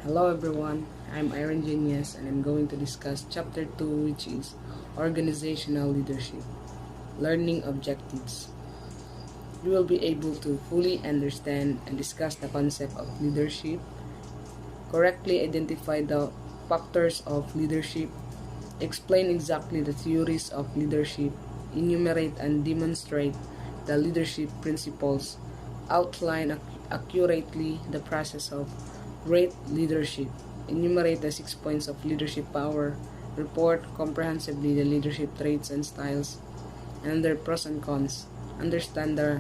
Hello everyone, I'm Iron Genius and I'm going to discuss Chapter 2, which is Organizational Leadership, Learning Objectives. You will be able to fully understand and discuss the concept of leadership, correctly identify the factors of leadership, explain exactly the theories of leadership, enumerate and demonstrate the leadership principles, outline accurately the process of great leadership, enumerate the 6 points of leadership power, report comprehensively the leadership traits and styles, and their pros and cons, understand the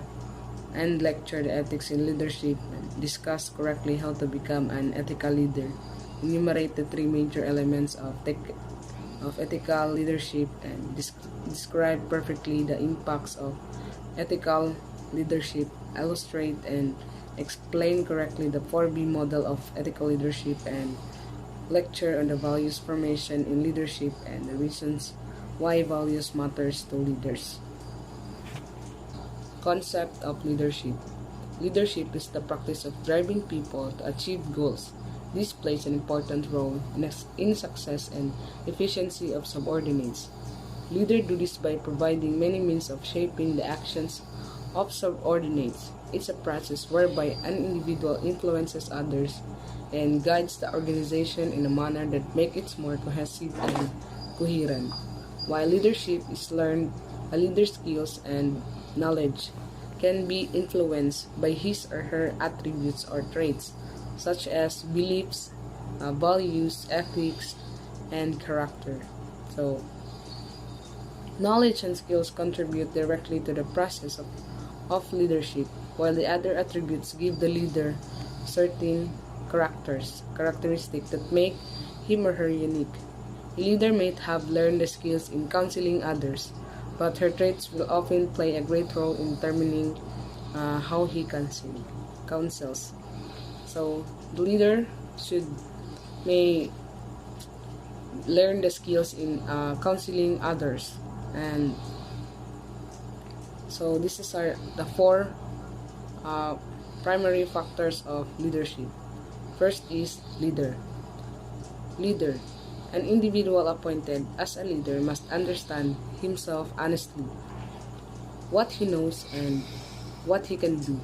and lecture the ethics in leadership, discuss correctly how to become an ethical leader, enumerate the three major elements of ethical leadership, and describe perfectly the impacts of ethical leadership, illustrate and explain correctly the 4B model of ethical leadership, and lecture on the values formation in leadership and the reasons why values matters to leaders. Concept of leadership. Leadership is the practice of driving people to achieve goals. This plays an important role in success and efficiency of subordinates. Leaders do this by providing many means of shaping the actions of subordinates. It's a process whereby an individual influences others and guides the organization in a manner that makes it more cohesive and coherent. While leadership is learned, a leader's skills and knowledge can be influenced by his or her attributes or traits, such as beliefs, values, ethics, and character. So, knowledge and skills contribute directly to the process of leadership, while the other attributes give the leader certain characteristics that make him or her unique. A leader may have learned the skills in counseling others, but her traits will often play a great role in determining how he counsels. So the leader may learn the skills in counseling others, and so this is the four primary factors of leadership. First is leader. Leader. An individual appointed as a leader must understand himself honestly, what he knows and what he can do.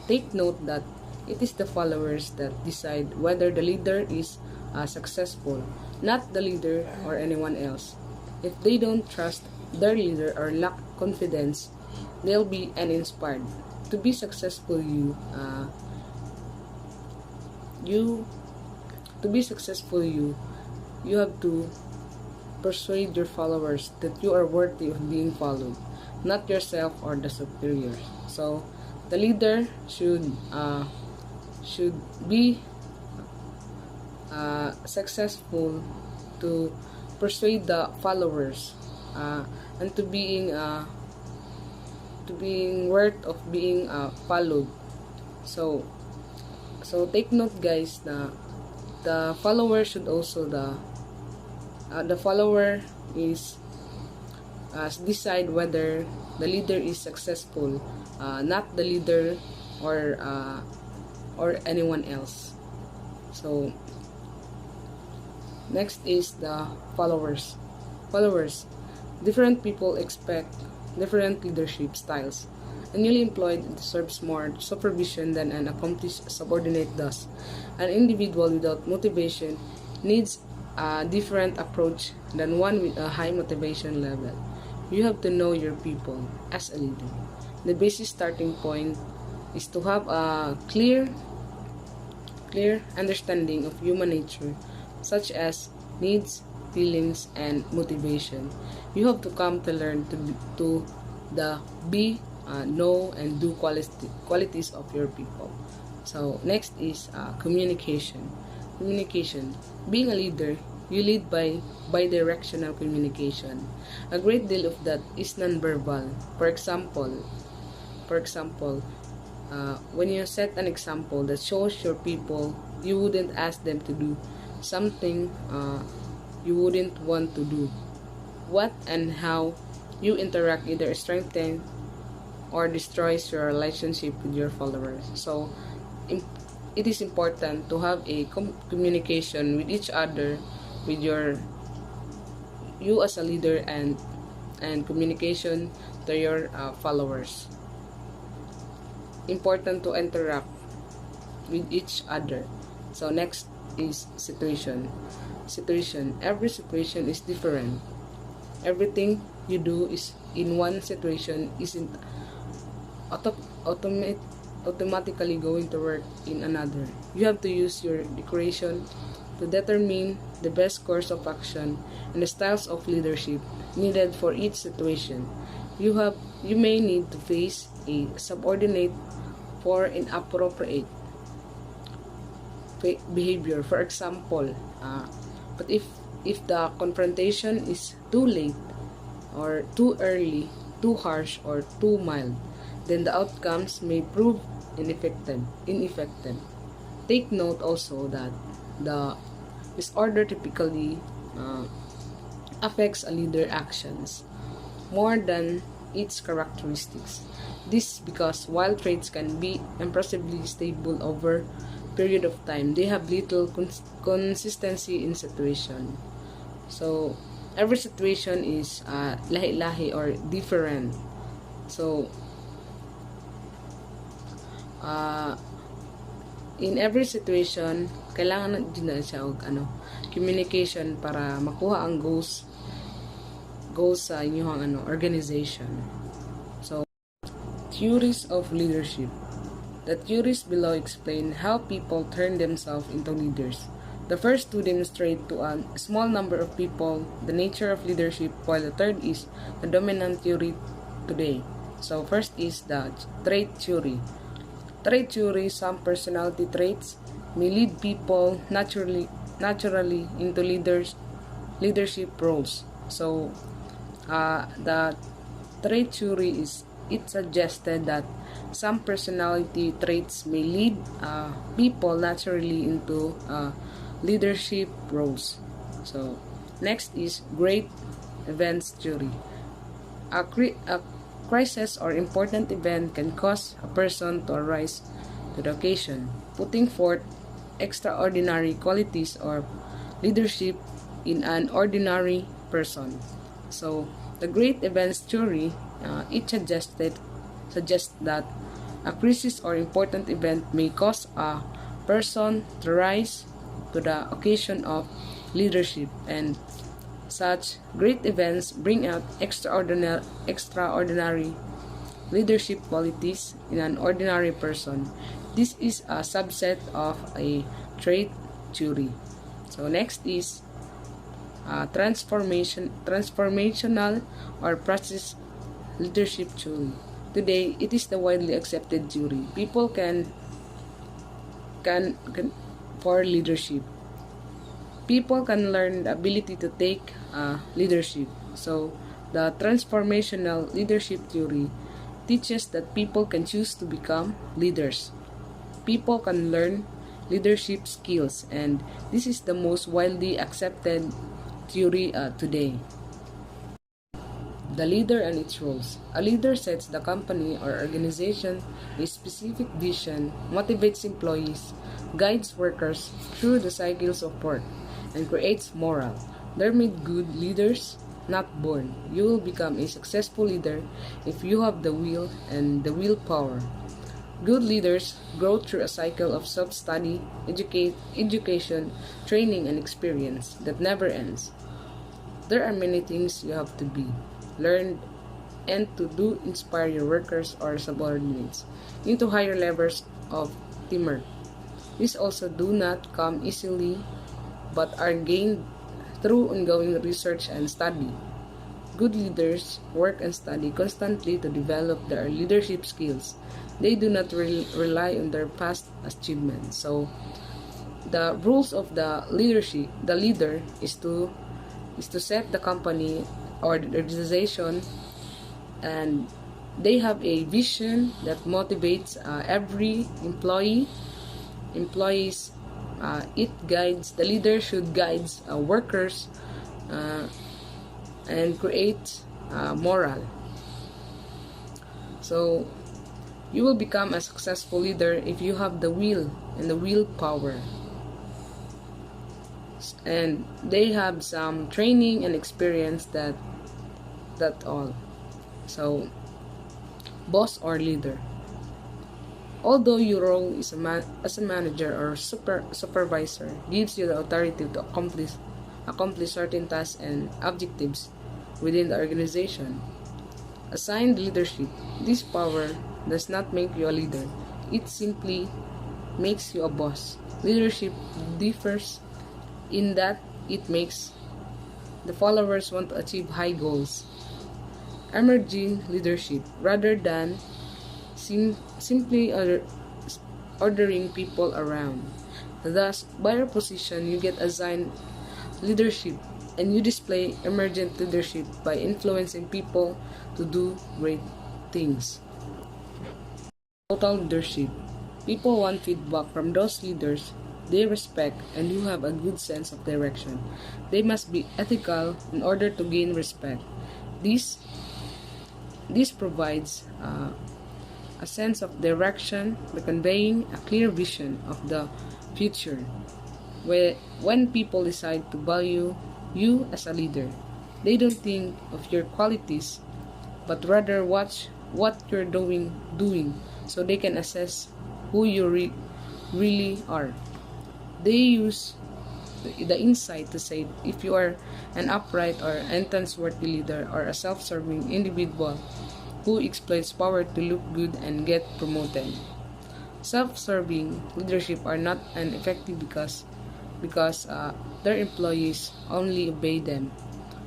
Take note that it is the followers that decide whether the leader is successful, not the leader or anyone else. If they don't trust their leader or lack confidence, they'll be uninspired. To be successful, you have to persuade your followers that you are worthy of being followed, not yourself or the superior. So, the leader should be successful to persuade the followers and to being worth of being followed. So take note, guys, the follower should also the follower is decide whether the leader is successful, not the leader or anyone else. So next is the followers. Different people expect different leadership styles. A newly employed deserves more supervision than an accomplished subordinate does. An individual without motivation needs a different approach than one with a high motivation level. You have to know your people as a leader. The basic starting point is to have a clear understanding of human nature, such as needs, feelings, and motivation. You have to come to learn to know and do qualities of your people. So next is communication. Being a leader, you lead by bidirectional communication. A great deal of that is nonverbal. For example, when you set an example that shows your people, you wouldn't ask them to do something you wouldn't want to do. What and how you interact either strengthens or destroys your relationship with your followers. So it is important to have a communication with each other, with you as a leader, and communication to your followers. Important to interact with each other. So next is situation. Every situation is different. Everything you do is in one situation isn't automatically going to work in another. You have to use your decoration to determine the best course of action and the styles of leadership needed for each situation. You may need to face a subordinate for inappropriate behavior. For example, but if the confrontation is too late or too early, too harsh or too mild, then the outcomes may prove ineffective. Take note also that the disorder typically affects a leader's actions more than its characteristics. This because while traits can be impressively stable over period of time, they have little consistency in situation. So every situation is lahi-lahi or different. So in every situation, kailangan din na siya og communication para makuha ang goals sa inyong organization. So theories of leadership. The theories below explain how people turn themselves into leaders. The first two demonstrate to a small number of people the nature of leadership, while the third is the dominant theory today. So first is the trait theory. Trait theory, some personality traits may lead people naturally into leadership roles. So the trait theory is, it suggested that some personality traits may lead people naturally into leadership roles. So next is great events theory. A crisis or important event can cause a person to arise to the occasion, putting forth extraordinary qualities or leadership in an ordinary person. So the great events theory, it suggests that a crisis or important event may cause a person to rise to the occasion of leadership, and such great events bring out extraordinary leadership qualities in an ordinary person. This is a subset of a trait theory. So next is transformational or process leadership theory. Today, it is the widely accepted theory. People can for leadership. People can learn the ability to take leadership. So, the transformational leadership theory teaches that people can choose to become leaders. People can learn leadership skills, and this is the most widely accepted theory today. The leader and its roles. A leader sets the company or organization a specific vision, motivates employees, guides workers through the cycles of work, and creates morale. They're made good leaders, not born. You will become a successful leader if you have the will and the willpower. Good leaders grow through a cycle of self-study, education, training, and experience that never ends. There are many things you have to be, learn, and to do inspire your workers or subordinates into higher levels of teamwork. These also do not come easily but are gained through ongoing research and study. Good leaders work and study constantly to develop their leadership skills. They do not rely on their past achievements. So, the rules of the leader is to set the company or the organization, and they have a vision that motivates every employees. It guides, the leader should guide workers and create morale. So You will become a successful leader if you have the will and the willpower. And they have some training and experience that all. So, boss or leader. Although your role is as a manager or supervisor gives you the authority to accomplish certain tasks and objectives within the organization, assigned leadership, this power does not make you a leader. It simply makes you a boss. Leadership differs in that it makes the followers want to achieve high goals. Emerging leadership, rather than simply ordering people around. Thus, by your position, you get assigned leadership and you display emergent leadership by influencing people to do great things. Total leadership. People want feedback from those leaders they respect and who have a good sense of direction. They must be ethical in order to gain respect. This provides a sense of direction by conveying a clear vision of the future. When people decide to value you as a leader, they don't think of your qualities, but rather watch what you're doing so they can assess who you really are. They use the insight to say if you are an upright or entrance-worthy leader or a self-serving individual who exploits power to look good and get promoted. Self-serving leadership are not effective because their employees only obey them,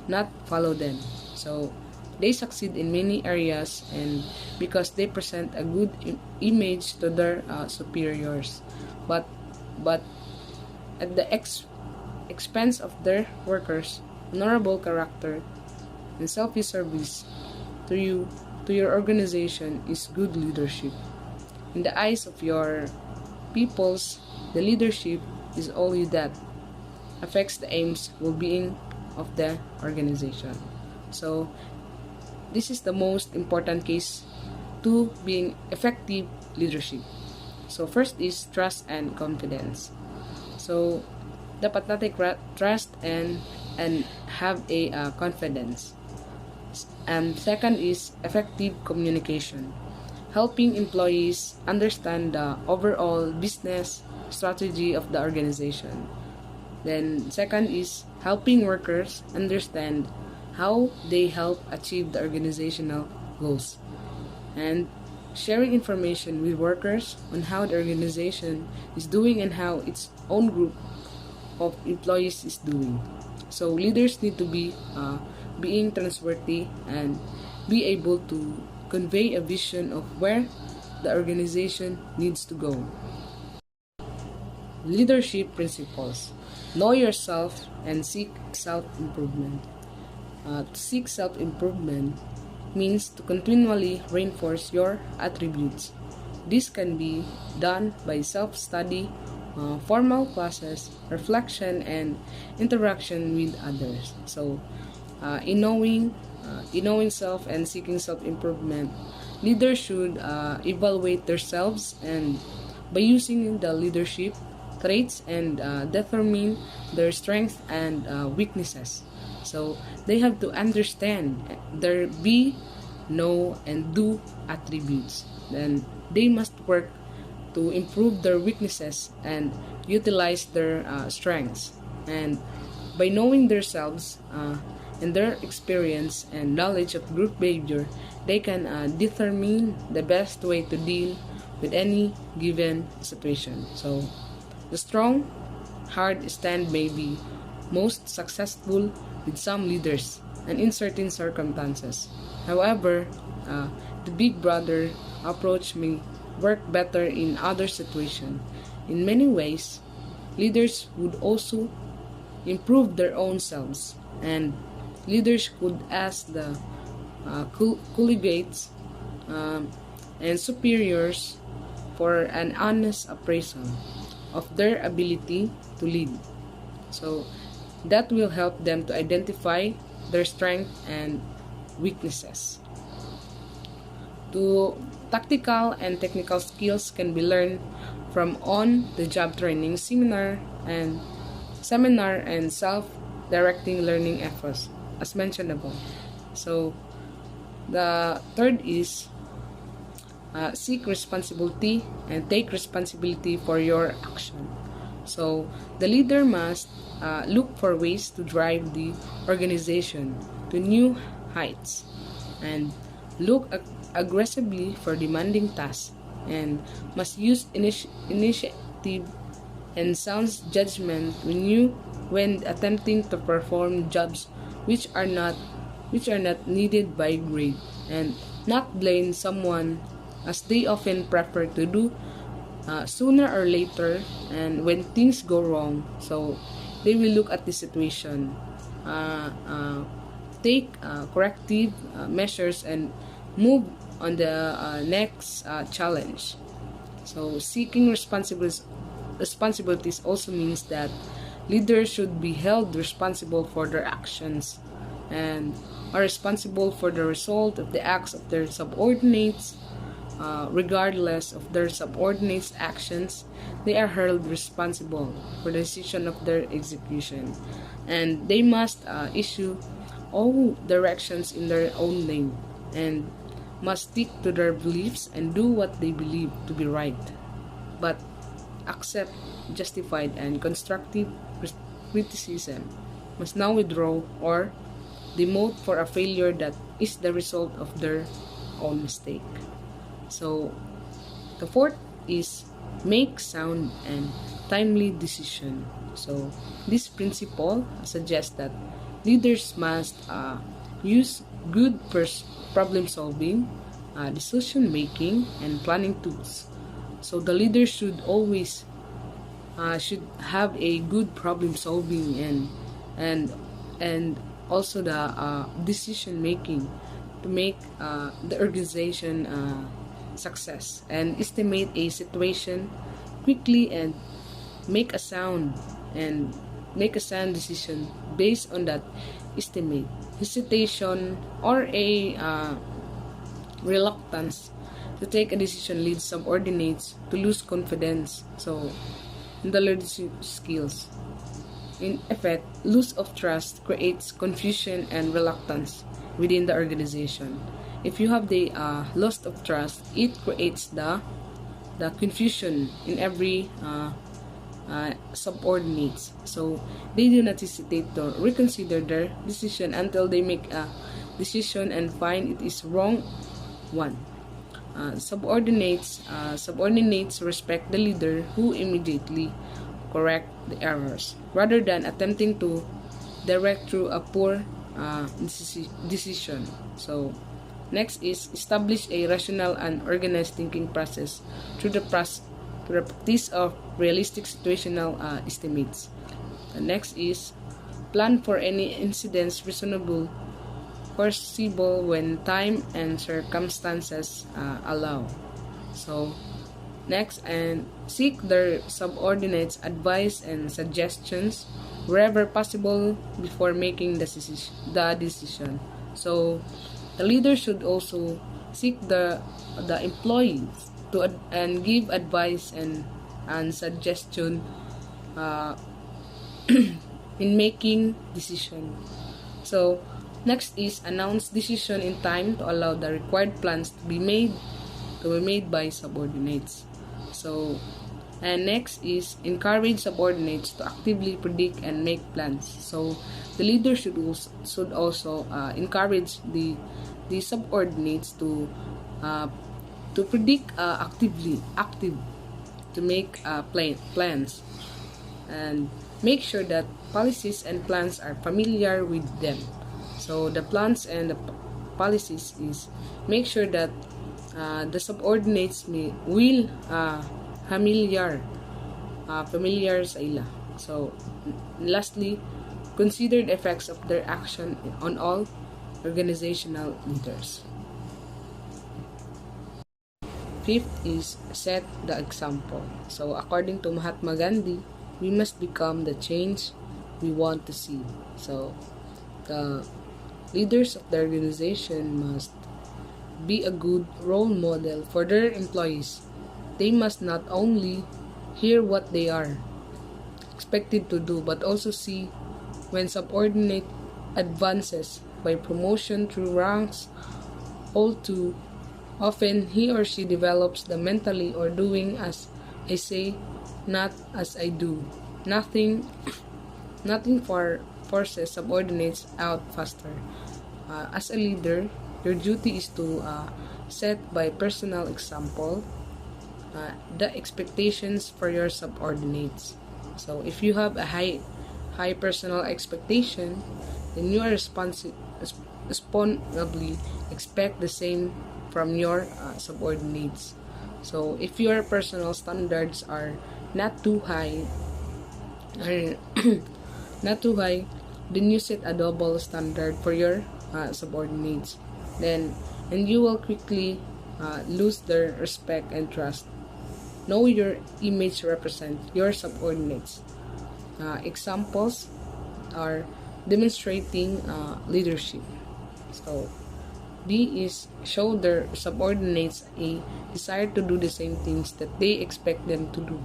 not follow them. So they succeed in many areas and because they present a good image to their superiors, but at the expense of their workers, honorable character, and selfish service to your organization is good leadership. In the eyes of your peoples, the leadership is only that affects the aims, well-being of the organization. So, this is the most important case to being effective leadership. So, first is trust and confidence. So, dapat natin trust and have a confidence. And second is effective communication, helping employees understand the overall business strategy of the organization. Then second is helping workers understand how they help achieve the organizational goals. And sharing information with workers on how the organization is doing and how its own group of employees is doing. So leaders need to be being trustworthy and be able to convey a vision of where the organization needs to go. Leadership principles. Know yourself and seek self-improvement. To seek self-improvement means to continually reinforce your attributes. This can be done by self-study, formal classes, reflection, and interaction with others. So, in knowing self and seeking self-improvement, leaders should evaluate themselves and by using the leadership traits and determine their strengths and weaknesses. So they have to understand their be, know, and do attributes. Then they must work to improve their weaknesses and utilize their strengths. And by knowing themselves and their experience and knowledge of group behavior, they can determine the best way to deal with any given situation. So the strong, hard stand may be most successful with some leaders and in certain circumstances. However, the big brother approach may work better in other situations. In many ways, leaders would also improve their own selves, and leaders could ask the colleagues and superiors for an honest appraisal of their ability to lead. So that will help them to identify their strengths and weaknesses. To Tactical and technical skills can be learned from on-the-job training seminar and self-directing learning efforts, as mentioned above. So, the third is seek responsibility and take responsibility for your action. So, the leader must look for ways to drive the organization to new heights and look aggressively for demanding tasks and must use initiative and sound judgment when attempting to perform jobs which are not needed by grade, and not blame someone as they often prefer to do sooner or later. And when things go wrong, so they will look at the situation, take corrective measures, and move on the next challenge. So seeking responsibilities also means that leaders should be held responsible for their actions and are responsible for the result of the acts of their subordinates. Regardless of their subordinates' actions, they are held responsible for the decision of their execution, and they must issue all directions in their own name and must stick to their beliefs and do what they believe to be right, but accept justified and constructive criticism, must now withdraw or demote for a failure that is the result of their own mistake. So, the fourth is make sound and timely decision. So, this principle suggests that leaders must use good problem solving, decision making, and planning tools. So, the leader should always should have a good problem solving and also the decision making to make the organization success, and estimate a situation quickly and make a sound decision based on that estimate. Hesitation or a reluctance to take a decision leads subordinates to lose confidence. So, in the leadership skills, in effect, loss of trust creates confusion and reluctance within the organization. If you have the loss of trust, it creates the confusion in every subordinates. So they do not hesitate to reconsider their decision until they make a decision and find it is wrong one. Subordinates respect the leader who immediately correct the errors rather than attempting to direct through a poor decision. So next is establish a rational and organized thinking process through the practice of realistic situational estimates. The next is plan for any incidents reasonable foreseeable when time and circumstances allow. So next, and seek their subordinates' advice and suggestions wherever possible before making the decision. So the leader should also seek the employees to and give advice and suggestion in making decision. So next is announce decision in time to allow the required plans to be made by subordinates. So, and next is encourage subordinates to actively predict and make plans. So the leader should also encourage the subordinates to predict active to make plans and make sure that policies and plans are familiar with them. So the plans and the policies is make sure that the subordinates will familiar sa ila. So lastly, consider the effects of their action on all organizational leaders. Fifth is set the example. So according to Mahatma Gandhi, we must become the change we want to see. So the leaders of the organization must be a good role model for their employees. They must not only hear what they are expected to do, but also see when subordinate advances by promotion through ranks. All too often, he or she develops the mentally or doing as I say, not as I do. Nothing, nothing forces subordinates out faster. As a leader, your duty is to set by personal example the expectations for your subordinates. So if you have a high personal expectation, then you are responsibly expect the same from your subordinates. So if your personal standards are not too high, are not too high, then you set a double standard for your subordinates. And you will quickly lose their respect and trust. Know your image represent your subordinates. Examples are demonstrating leadership. So B is show their subordinates a desire to do the same things that they expect them to do.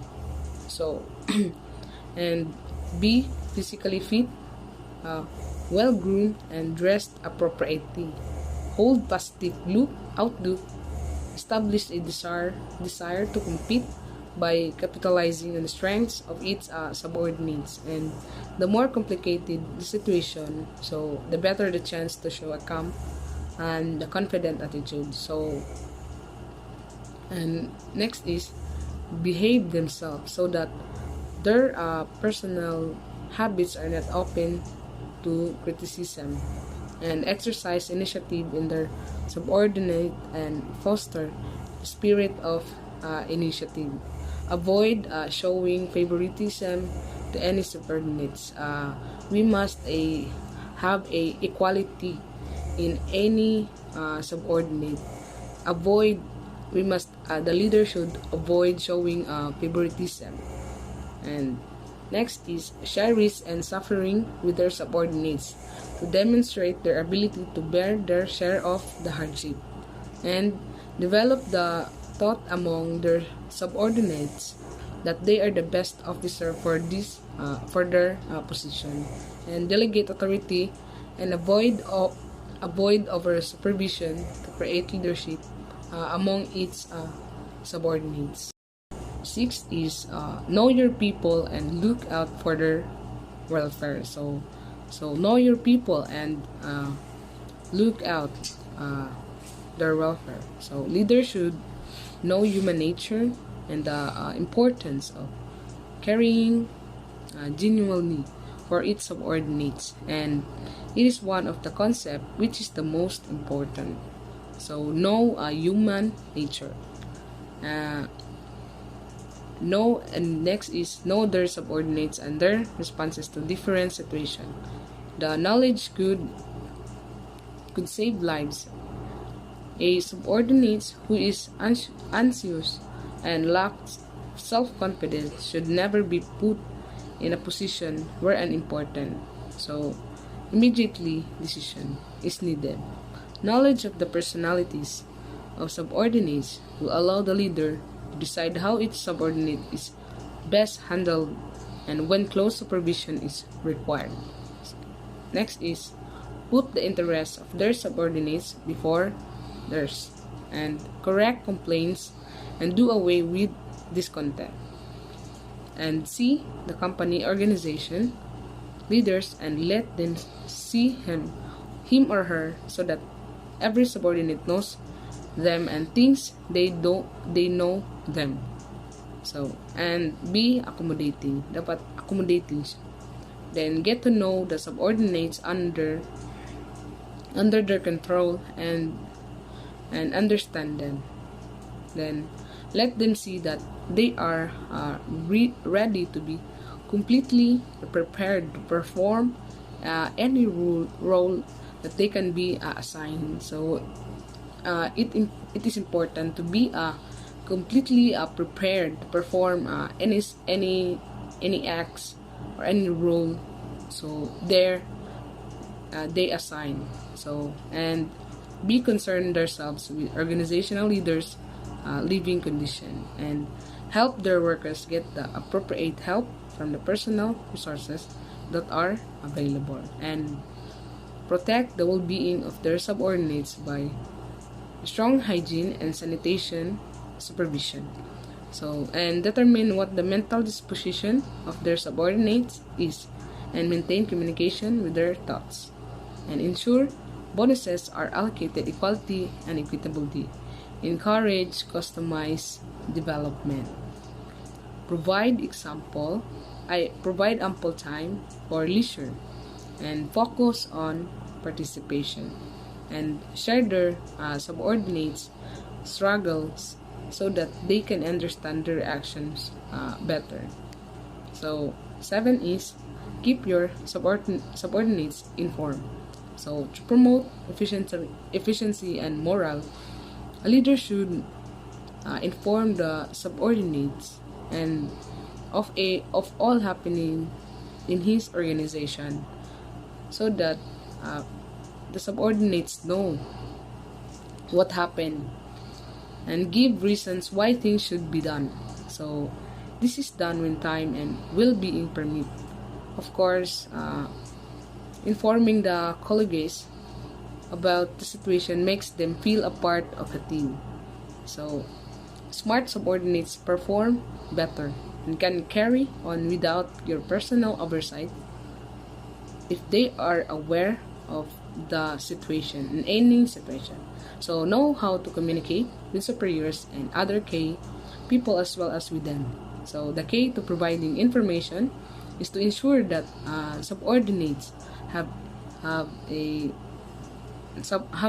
So and B, physically fit, well groomed and dressed appropriately, hold positive outlook, establish a desire to compete by capitalizing on the strengths of its subordinates. And the more complicated the situation, so the better the chance to show a calm and a confident attitude. So, and next is behave themselves so that their personal habits are not open to criticism, and exercise initiative in their subordinate and foster spirit of initiative. Avoid showing favoritism to any subordinates. We must have a equality in any subordinate. Avoid we must the leader should avoid showing favoritism. And next is share risk and suffering with their subordinates to demonstrate their ability to bear their share of the hardship, and develop the thought among their subordinates that they are the best officer for their position, and delegate authority and avoid over supervision to create leadership among its subordinates. Sixth is know your people and look out for their welfare. So know your people and look out their welfare. So leaders should know human nature and the importance of caring genuinely for its subordinates, and it is one of the concepts which is the most important. So know human nature. Know, and next is know their subordinates and their responses to different situations. The knowledge could save lives. A subordinate who is anxious and lacks self-confidence should never be put in a position where unimportant. So immediately decision is needed. Knowledge of the personalities of subordinates will allow the leader to decide how each subordinate is best handled and when close supervision is required. Next is put the interests of their subordinates before theirs, and correct complaints and do away with discontent. And see the company organization leaders and let them see him or her, so that every subordinate knows them and thinks they know them. So, and be accommodating. Dapat accommodating siya. Then get to know the subordinates under their control and understand them. Then let them see that they are ready to be completely prepared to perform any role that they can be assigned. So it is important to be completely prepared to perform any acts or any role so they assign. So, and be concerned themselves with organizational leaders' living condition, and help their workers get the appropriate help from the personal resources that are available, and protect the well-being of their subordinates by strong hygiene and sanitation supervision. So, and determine what the mental disposition of their subordinates is, and maintain communication with their thoughts, and ensure bonuses are allocated equally and equitably. Encourage customized development. Provide ample time for leisure, and focus on participation, and share their subordinates' struggles so that they can understand their actions better. So, 7 is keep your subordinates informed. So, to promote efficiency and morale, a leader should inform the subordinates and of all happening in his organization, so that the subordinates know what happened and give reasons why things should be done. So this is done when time and well-being permit. Of course, informing the colleagues about the situation makes them feel a part of the team. So smart subordinates perform better and can carry on without your personal oversight if they are aware of the situation, in any situation. So know how to communicate with superiors and other key people as well as with them. So the key to providing information is to ensure that subordinates have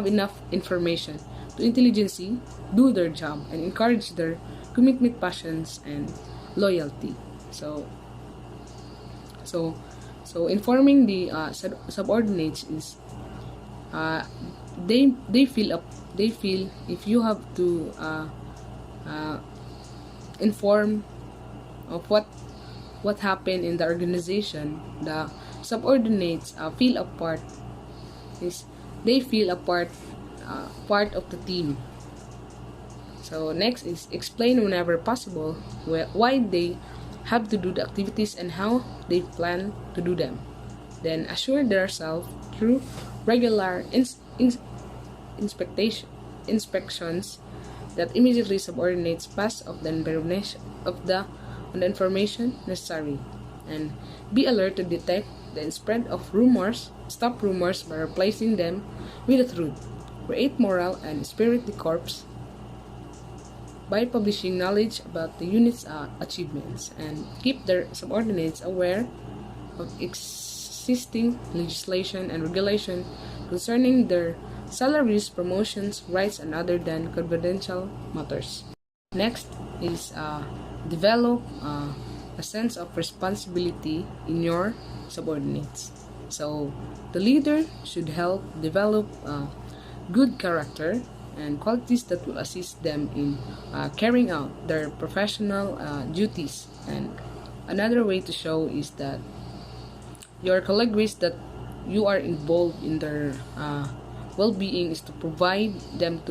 enough information to intelligently do their job and encourage their commitment, passions, and loyalty. So informing the subordinates is they feel if you have to inform of what happened in the organization, the subordinates feel a part, is they feel a part of the team. So next is explain whenever possible why they have to do the activities and how they plan to do them. Then assure themselves through regular inspections that immediately subordinates pass of the information necessary, and be alert to detect the spread of rumors. Stop rumors by replacing them with the truth. Create morale and spirit the corps by publishing knowledge about the unit's achievements, and keep their subordinates aware of existing legislation and regulation concerning their salaries, promotions, rights, and other than confidential matters. Next is develop a sense of responsibility in your subordinates. So the leader should help develop good character and qualities that will assist them in carrying out their professional duties. And another way to show is that your colleagues that you are involved in their well-being is to provide them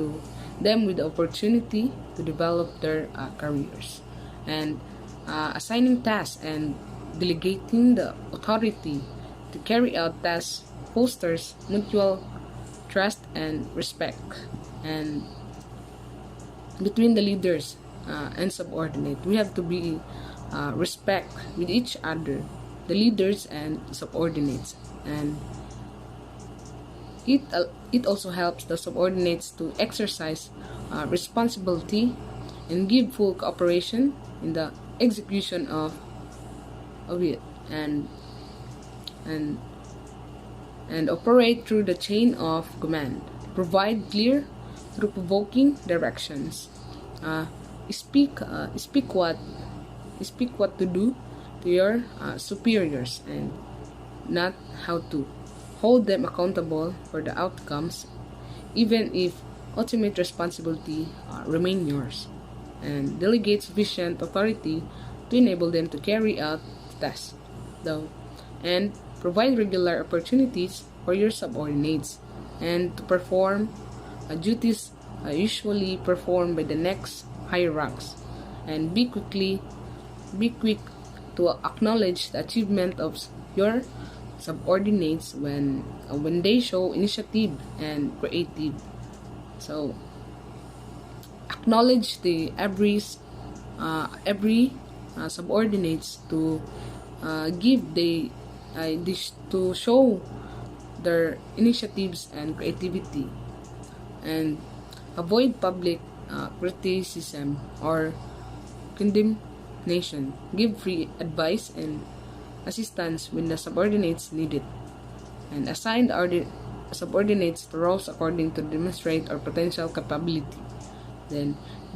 with the opportunity to develop their careers, and assigning tasks and delegating the authority to carry out tasks fosters mutual trust and respect, and between the leaders and subordinate we have to be respect with each other, the leaders and subordinates. And it also helps the subordinates to exercise responsibility and give full cooperation in the execution of it, and operate through the chain of command. Provide clear through provoking directions. Speak what to do to your superiors, and not how to. Hold them accountable for the outcomes, even if ultimate responsibility remain yours, and delegate sufficient authority to enable them to carry out tasks, though, and provide regular opportunities for your subordinates and to perform duties usually performed by the next higher ranks, and be quick to acknowledge the achievement of your subordinates when they show initiative and creative. So acknowledge the every subordinates to give this to show their initiatives and creativity, and avoid public criticism or condemnation. Give free advice and assistance when the subordinates need it, and assign subordinates to roles according to demonstrate or potential capability. Then